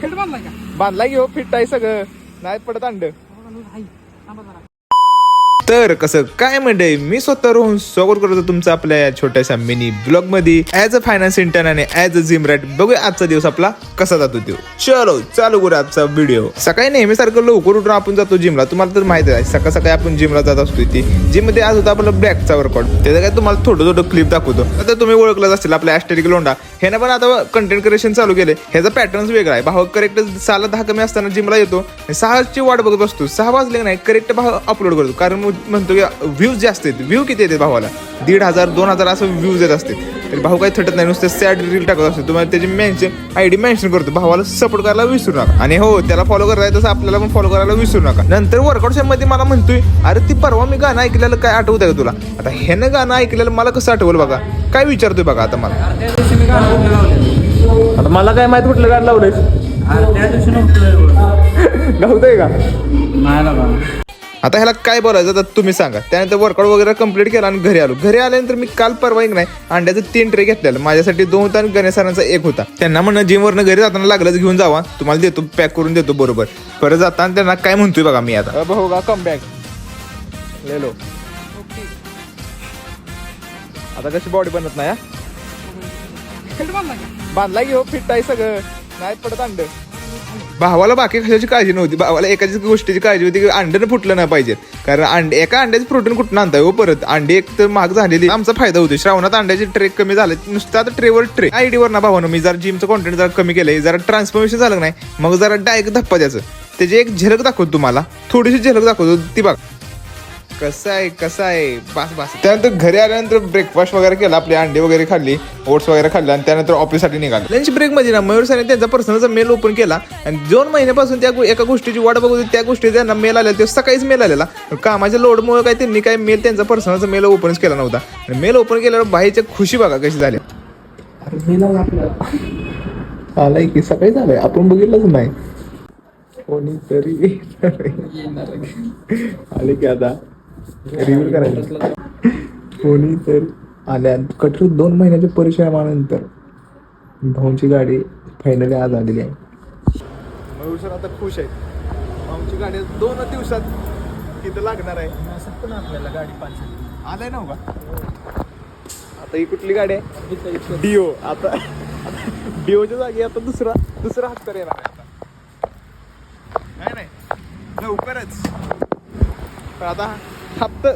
बांधला घेऊ फिट आहे सगळं नाही पडत अंड तर कसं काय म्हणते मी स्वतः रोहन स्वागत करतो तुमचं आपल्या या छोट्याशा मिनी ब्लॉग मध्ये ऍज अ फायनान्स इंटर्न आणि ऍज अ जिम रॅट. बघूया आजचा दिवस आपला कसा जातो तो. चलो चालू करू आजचा व्हिडिओ. सकाळी नेहमी सारखं लवकर उठून आपण जातो जिमला. तुम्हाला तर माहिती आहे सकाळ सकाळी आपण जिमला जात असतो. ती जिम मध्ये आज होता आपला बॅकचा वर्कआउट. त्याचं काय तुम्हाला थोडं थोडं क्लिप दाखवतो. आता तुम्ही ओळखलंच असेल आपल्या ॲस्टेरिक लोंडा ह्यानं पण आता कंटेंट क्रिएशन चालू केले. ह्याचा पॅटर्न वेगळा आहे. भाव करेक्ट 6ला 10 कमी असताना जिमला येतो 6ची वाट बघत बसतो. 6 वाजले नाही करेक्ट भाव अपलोड करतो. कारण म्हणतो की व्ह्यूज जास्त आहेत. व्ह्यू किती येते भावाला 1,500 2,000 असं व्ह्यूज येत असते. तरी भाऊ काही थटत नाही नुसतं सॅड रील टाकत असतो. तुम्हाला त्याची आयडी मेन्शन करतो. भावाला सपोर्ट करायला विसरू नका. आणि हो त्याला फॉलो करायचं तसं आपल्याला पण फॉलो करायला विसरू नका. नंतर वर्कआउट मध्ये मला म्हणतोय अरे ती परवा मी गाणं ऐकलेलं काय आठवत आहे का तुला. आता ह्यानं गाणं ऐकलेलं मला कसं आठवलं बघा. काय विचारतोय बघा आता मला. आता मला काय माहित कुठलं गाणं लावलंय नव्हतंय का. आता ह्याला काय बोलायचं तर तुम्ही सांगा. त्यानंतर वर्कआउट वगैरे कंप्लीट केला आणि घरी आल्यानंतर मी काल परवा एक नाही अंड्याचं 3 ट्रे घेतलेलं. माझ्यासाठी 2 होता आणि गणेश सरांचा 1 होता. त्यांना म्हणणं जिमवरनं घरी जाताना लागलंच घेऊन जावा तुम्हाला देतो पॅक करून देतो बरोबर. परत जाताना त्यांना काय म्हणतोय बघा मी आता हो का कम बॅक लेलो. आता कशी बॉडी बनत नाही बांधला घेऊ फिट आहे सगळं नाही पडत अंड. भावाला बाकी कशाची काळजी नव्हती. भावाला एकाच गोष्टीची काळजी होती की अंड्यानं फुटलं नाही पाहिजे. कारण एका अंड्याचं प्रोटीन कुठून आणताय हो परत. अंडी एक तर महाग झालेली आमचा फायदा होतो. श्रावणात अंड्याचे ट्रे कमी झाले नुसतं आता ट्रेवर ट्रे आयडीवर ना भावानं मी जरा जिमचं कॉन्टेंट जरा कमी केलंय. जरा ट्रान्सफॉर्मेशन झालं नाही मग जरा डायरेक्ट धप्पा द्यायचं. त्याची एक झलक दाखवतो तुम्हाला थोडीशी झलक दाखवतो ती बघ कसं आहे बस. त्यानंतर घरी आल्यानंतर ब्रेकफास्ट वगैरे केला. आपले अंडे वगैरे खाल्ली ओट्स वगैरे खाल्ले आणि त्यानंतर ऑफिससाठी निघाला. लंच ब्रेक मध्ये ना मयूर सरांनी त्यांचा पर्सनलचा मेल ओपन केला आणि 2 महिन्यापासून त्या एका गोष्टीची वाट बघत होती. त्या गोष्टी त्यांना मेल आलेला ते सकाळीच मेल आलेला. कामाच्या लोडमुळे काय त्यांनी काय मेल त्यांचा पर्सनलचा मेल ओपनच केला नव्हता. आणि मेल ओपन केल्यावर बाईच्या खुशी बघा कशी झाली. आलाय की सकाळी झालंय आपण बघितलंच नाही कोणीतरी आले की आता रिव्ह्यू करायला कोणी तर आल्या. कठोर 2 महिन्याच्या परिश्रमानंतर भाऊंची गाडी फायनली आज आलेली आहे. मयूर सर आता खुश आहे. भाऊंची गाडी 2 दिवसात तिथं लागणार आहे. आपल्याला गाडी 5 आलाय ना का. आता ही कुठली गाडी आहे डिओ. आता डिओच्या जागी आता दुसरा हत्तर येणार आहे आता नाही लवकरच. पण आता हप्ता